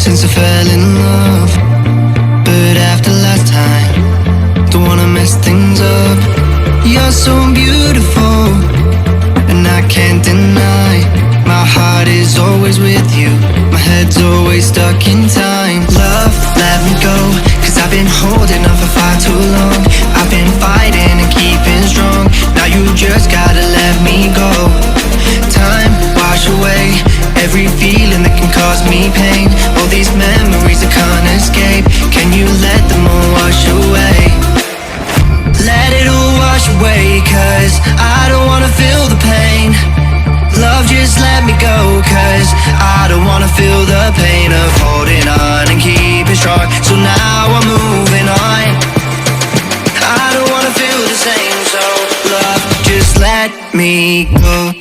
since I fell in love. But after last time, don't wanna mess things up. You're so beautiful, and I can't deny. My heart is always with you, my head's always stuck in time. Love, let me go, cause I've been holding on for far too long. I've been fighting and keeping strong, now you just gotta let me go. Time, wash away every feeling that can cause me pain. All these memories I can't escape, can you let them all wash away? Let it all wash away, cause I don't wanna feel the pain. Love, just let me go, cause I don't wanna feel the pain of holding on and keeping strong. So now I'm moving on, I don't wanna feel the same. So love, just let me go.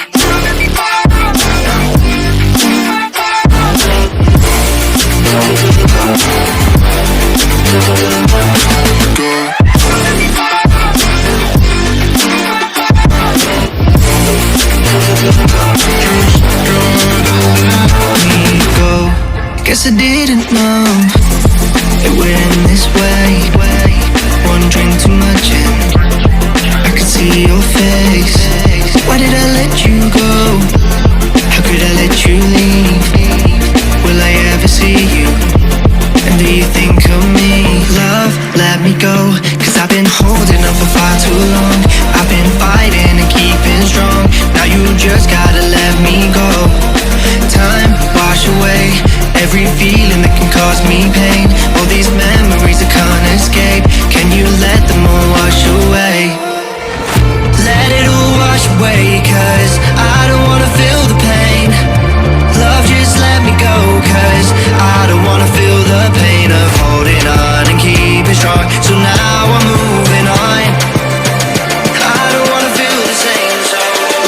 Guess I didn't know it would end this way. One drink too much and I could see your face. Why did I let you go? How could I let you leave? Will I ever see you? And do you think of me? Love, let me go, cause I've been holding on for far too long. I've been fighting and keeping strong, now you just gotta let me go. Time, wash away every feeling that can cause me pain. All these memories I can't escape, can you let them all wash away? Let it all wash away, cause I don't wanna feel the pain. Love, just let me go, cause I don't wanna feel the pain of holding on and keeping strong. So now I'm moving on, I don't wanna feel the same. So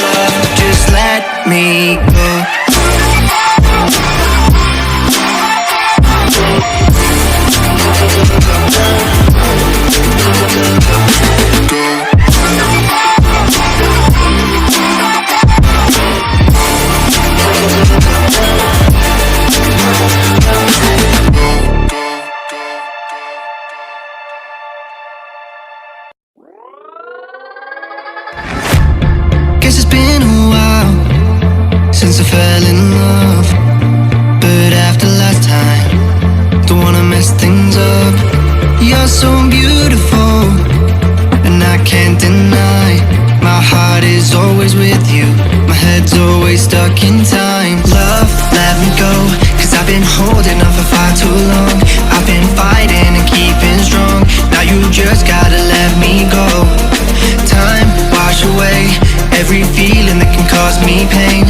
love, just let me go. Guess it's been a while since I fell in love. But after last time, don't wanna mess things up. You're so beautiful, and I can't deny. My heart is always with you, my head's always stuck in time. Love, let me go, cause I've been holding on for far too long. I've been fighting and keeping strong, now you just gotta let me go. Time, wash away every feeling that can cause me pain.